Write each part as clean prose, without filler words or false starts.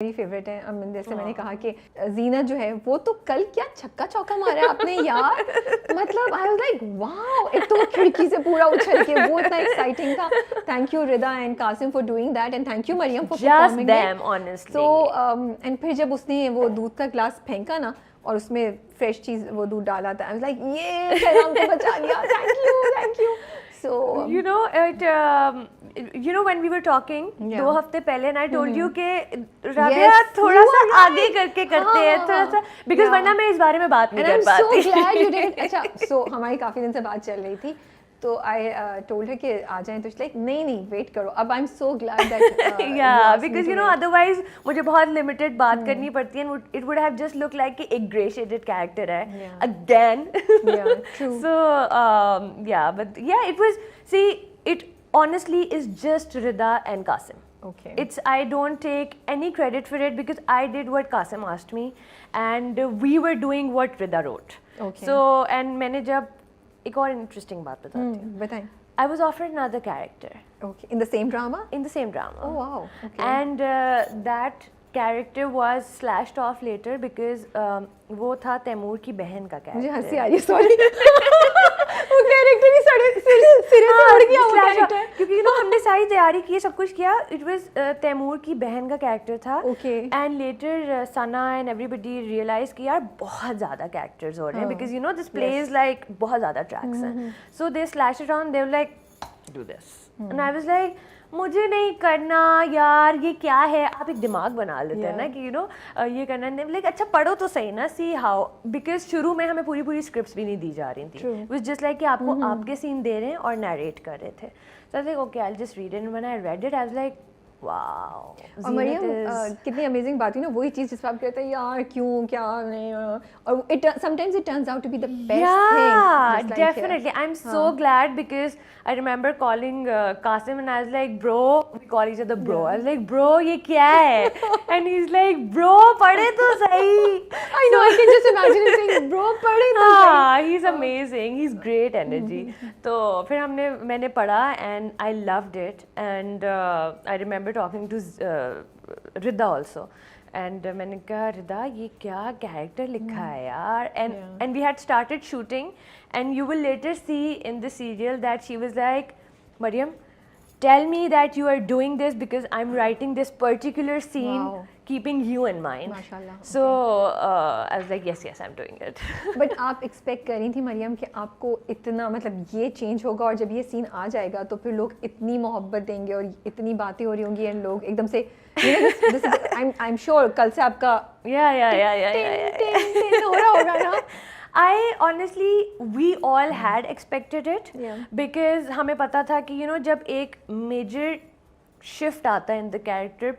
मेरी फेवरेट है। जैसे मैंने कहा कि जीनत जो है वो तो कल क्या छक्का चौका मारा है आपने यार, मतलब आई वाज लाइक वाओ, एक तो वो खिड़की से पूरा उछल के वो इतना एक्साइटिंग था। Thank you Rida and Qasim for doing that and thank you Maryam for performing it honestly. So and फिर जब उसने वो दूध का ग्लास फेंका ना और उसमें फ्रेश चीज वो दूध डाला था, आई वाज लाइक ये फैलाम को बचा लिया, thank you. So you know when we were talking 2 हफ्ते पहले and I told you कि राबिया थोड़ा सा आगे करके करते हैं थोड़ा सा, because वरना मैं इस बारे में बात नहीं कर पाती। So glad you did. अच्छा, so हमारी काफी दिन से बात चल रही थी तो आई told her कि आ जाएं, तो लाइक नहीं वेट करो। अब I am so glad that yeah because you know otherwise मुझे बहुत लिमिटेड बात करनी पड़ती है and it would have just looked like कि एक grey shaded character है again। yeah true। So yeah but yeah it was, see it honestly is just Rida and Qasim. Okay. It's, I don't take any credit for it because I did what Qasim asked me and we were doing what Rida wrote. Okay. So and मैंने जब एक और interesting बात बताती हूँ। बताएं। I was offered another character. Okay. In the same drama? In the same drama. Oh wow. Okay. And that character was slashed off later because वो था तैमूर की बहन का character. मुझे हंसी आ रही है, sorry। वो कैरेक्टर ही सिरे से उड़ गया वो कैरेक्टर, क्योंकि you know हमने सारी तैयारी की, सब कुछ किया। It was तैमूर की बहन का कैरेक्टर था। Okay. And later Sana and everybody realized कि यार बहुत ज़्यादा characters हो रहे हैं because you know this plays like बहुत ज़्यादा tracks हैं। So they slashed it on, they were like do this and I was like मुझे नहीं करना यार, ये क्या है। आप एक दिमाग बना लेते हैं ना कि यू नो ये करना है, लाइक अच्छा पढ़ो तो सही ना, सी हाउ, बिकॉज शुरू में हमें पूरी स्क्रिप्ट्स भी नहीं दी जा रही थी। इट वाज जस्ट लाइक कि आपको आपके सीन दे रहे हैं और नरेट कर रहे थे। So I was like okay I will just read it and when I read it I was like wow. और मरियम कितनी अमेजिंग बात हुई ना, वही चीज़ जिस पर आप कहते हैं यार क्यों क्या नहीं, और it sometimes it turns out to be the best thing. Definitely I'm so glad because I remember calling Qasim and I was like bro, we call each other bro, I was like bro ये क्या है and he's like bro पढ़े तो सही। I know, I can just imagine him saying bro पढ़े तो सही। he's amazing, he's great energy। तो फिर मैंने पढ़ा and I loved it and I remember talking to Rida also and मैंने कहा रिदा ये क्या कैरेक्टर लिखा है यार, and we had started shooting and you will later see in the serial that she was like Mariam tell me that you are doing this because I'm writing this particular scene keeping you in mind। माशाल्लाह। So I was like yes I'm doing it। But आप expect कर रही थी मरियम कि आपको इतना मतलब ये चेंज होगा और जब ये सीन आ जाएगा तो फिर लोग इतनी मोहब्बत देंगे और इतनी बातें हो रही होंगी एंड लोग एकदम से आई एम श्योर कल से आपका या हो रहा होगा ना। I honestly we all had expected it because हमें पता था कि you know जब एक major shift आता है in the character,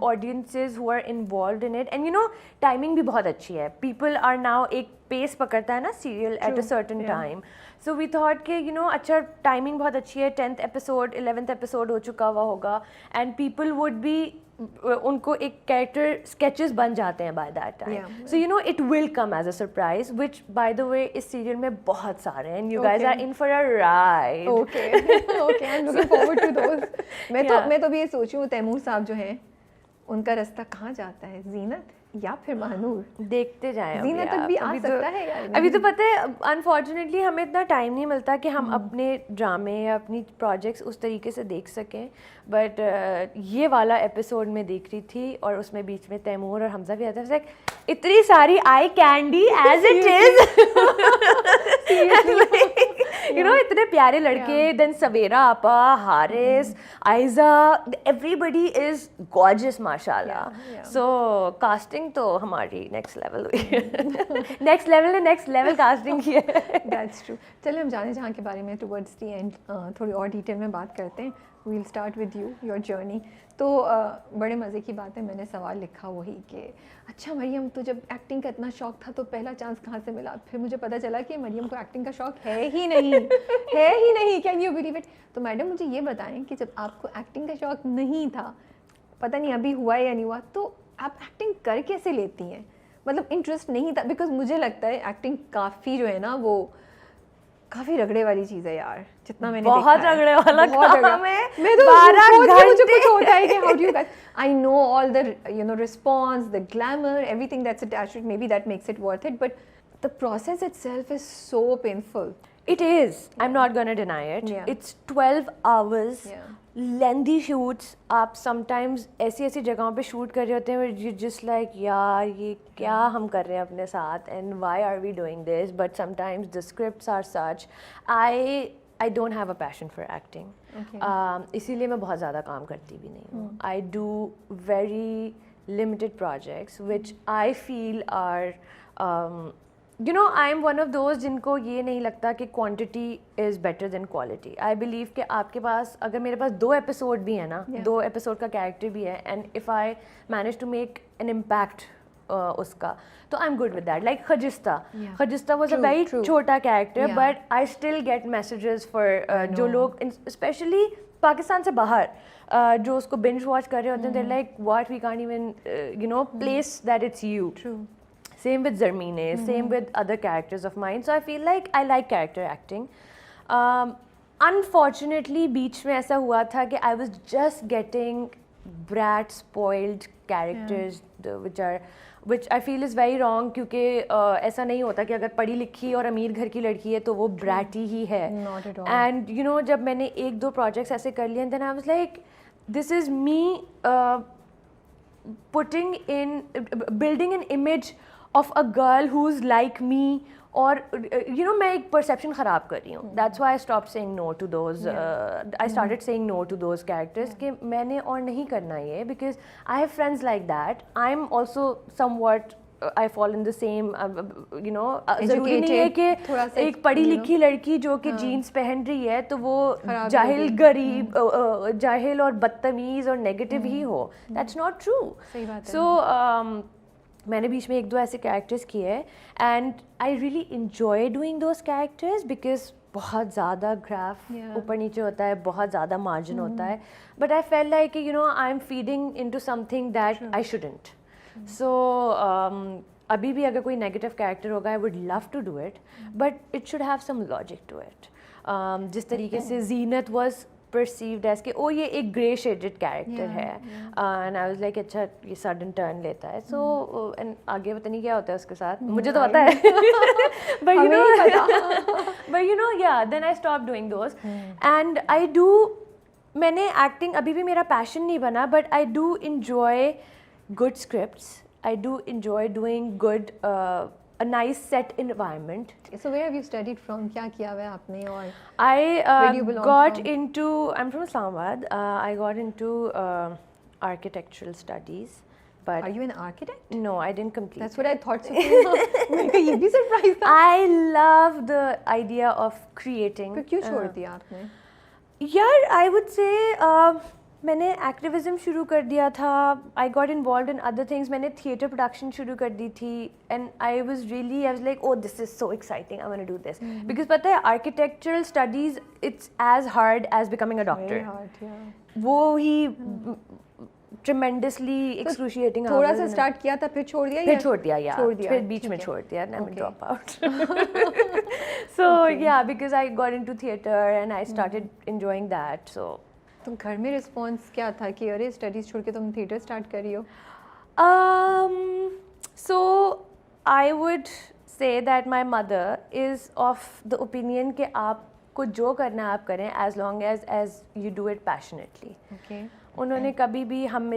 audiences who are involved in it and you know timing भी बहुत अच्छी है, people are now एक pace पकड़ता है ना serial at a certain time, so we thought कि you know अच्छा timing बहुत अच्छी है, 10th episode 11th episode हो चुका हुआ होगा and people would be उनको एक कैरेक्टर स्केचेस बन जाते हैं by that time, so you know it will come as a surprise which by the way इस सीरियल में बहुत सारे हैं and you guys are in for a ride. Okay I am looking forward to those. मैं तो भी ये सोच रही हूँ तैमूर साहब जो हैं उनका रास्ता कहाँ जाता है, जीनत या फिर महानूर? देखते जाएं, जीनत तक भी आ सकता है यार। अभी तो पता है अनफॉर्चुनेटली हमें इतना टाइम नहीं मिलता कि हम अपने ड्रामे या अपनी प्रोजेक्ट्स उस तरीके से देख सकें, बट ये वाला एपिसोड में देख रही थी और उसमें बीच में तैमूर और हमजा भी आते हैं, इतनी सारी eye candy as it is you know इतने प्यारे लड़के, देन सवेरा आपा, Haris, Aiza, everybody is gorgeous माशाल्लाह। सो कास्टिंग तो हमारी नेक्स्ट लेवल हुई है। नेक्स्ट लेवल कास्टिंग की है। That's true. चलिए हम जाने जहाँ के बारे में टुवर्ड्स दी एंड थोड़ी और डिटेल में बात करते हैं। We'll start with you your journey. तो बड़े मज़े की बात है, मैंने सवाल लिखा वही कि अच्छा मरियम तो जब एक्टिंग का इतना शौक था तो पहला चांस कहाँ से मिला? फिर मुझे पता चला कि मरियम को एक्टिंग का शौक है ही नहीं। Can you believe it? तो मैडम मुझे ये बताएं कि जब आपको एक्टिंग का शौक नहीं था, पता नहीं अभी हुआ है या नहीं हुआ, तो आप एक्टिंग कर कैसे लेती हैं? मतलब इंटरेस्ट नहीं था? बिकॉज मुझे लगता है एक्टिंग काफ़ी जो है ना वो काफी रगड़े वाली चीज है यार, जितना मैंने बहुत देखा है। रगड़े वाला बहुत काम है। मैं तो 12 सोच के मुझे घंटे। कुछ होता है कि how do you guys, I know all the response, the glamour, everything that's attached to it, maybe that makes it worth it, but the process itself is so painful. It is. I'm not gonna deny it. Yeah. It's 12 hours. Yeah. Lengthy shoots. आप sometimes ऐसी जगहों पे shoot कर रहे होते हैं where you just like यार ये क्या हम कर रहे हैं अपने साथ, and why are we doing this? But sometimes the scripts are such. I don't have a passion for acting. Okay. इसीलिए मैं बहुत ज़्यादा काम करती भी नहीं हूँ. I do very limited projects which I feel are I'm one of those जिनको ये नहीं लगता कि quantity is better than quality. I believe कि आपके पास अगर मेरे पास 2 एपिसोड भी है ना, 2 एपिसोड का कैरेक्टर भी है, and if I manage to make an impact उसका, तो I'm good with that. Like Khajista. Yeah. Khajista was True, a very true. छोटा character, Yeah. but I still get messages for जो लोग especially Pakistan से बाहर जो उसको binge watch कर रहे होते हैं, they're like what, we can't even place that it's you. True. Same with Zarmine, same with other characters of mine. So I feel like I like character acting. Unfortunately, बीच में ऐसा हुआ था कि I was just getting brat spoiled characters, which I feel is very wrong, क्योंकि ऐसा नहीं होता कि अगर पढ़ी लिखी और अमीर घर की लड़की है तो वो bratty ही है. Not at all. And जब मैंने 1-2 projects ऐसे कर लिए, and then I was like, this is me building an image of a girl who's like me, और मैं एक perception ख़राब कर रही हूँ. That's why I stopped saying no to those. I started saying no to those characters कि मैंने और नहीं करना ये, because I have friends like that. I'm also somewhat I fall in the same ज़रूरी नहीं है कि एक पढ़ी लिखी लड़की जो कि जीन्स पहन रही है तो वो जाहिल गरीब जाहिल और बदतमीज़ और नेगेटिव ही हो. That's not true. सही बात है. So मैंने बीच में 1-2 ऐसे कैरेक्टर्स किए and I really enjoy doing those characters, because बहुत ज़्यादा ग्राफ ऊपर नीचे होता है, बहुत ज़्यादा मार्जिन होता है, but I feel like I am feeding into something that I shouldn't. सो अभी भी अगर कोई नेगेटिव कैरेक्टर होगा, I would love to do it, but it should have some logic to it. जिस तरीके से जीनत वॉज perceived as कि ये एक grey shaded character है, and I was like अच्छा ये sudden turn लेता है, so and आगे पता नहीं क्या होता है उसके साथ, मुझे तो पता है but yeah, then I stopped doing those. And I do, मैंने acting अभी भी मेरा passion नहीं बना, but I do enjoy good scripts. I do enjoy doing good a nice set environment. So where have you studied from? क्या किया हुआ है आपने, और I got into, I'm from Islamabad. I got into architectural studies. But are you an architect? No, I didn't complete. That's what I thought. So मैं ये भी surprised था. I love the idea of creating. फिर क्यों छोड़ दिया आपने? यार, I would say मैंने एक्टिविज्म शुरू कर दिया था. I got involve in other things. मैंने थिएटर प्रोडक्शन शुरू कर दी थी, and I was like oh this is so exciting, I want to do this. Because पता है architectural studies it's as hard as becoming a doctor. वो ही tremendously excruciating. थोड़ा सा स्टार्ट किया था, फिर छोड़ दिया, फिर बीच में छोड़ दिया, and I drop out. So yeah, because I got into theater and I started enjoying that. So तुम घर में रिस्पॉन्स क्या था कि अरे स्टडीज छोड़ के तुम थिएटर स्टार्ट कर रही हो? So I would say that my mother is of the opinion कि आपको जो करना है आप करें, as long as you do it passionately. Okay. उन्होंने कभी भी हम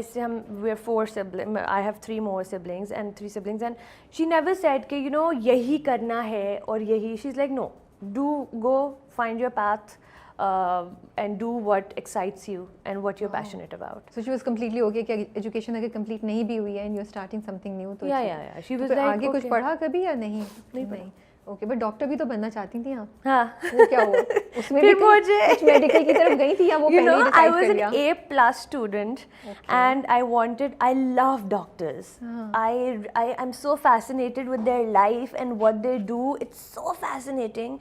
we're 4 siblings, I have 3 more siblings and 3 siblings, and she never said कि यही करना है और यही. She's like no, go find your path. And do what excites you and what you're passionate about. So she was completely okay कि education अगर complete नहीं भी हुई है and you're starting something new, तो yeah. She was like आगे कुछ पढ़ा कभी या नहीं? ओके, बट डॉक्टर भी तो बनना चाहती थी आप. हाँ. वो क्या हुआ? उसमें भी कुछ मेडिकल की तरफ गई थी या वो पहले ही डिसाइड कर लिया? I was an A+ student, and I love doctors. I am so fascinated with their life and what they do. It's so fascinating.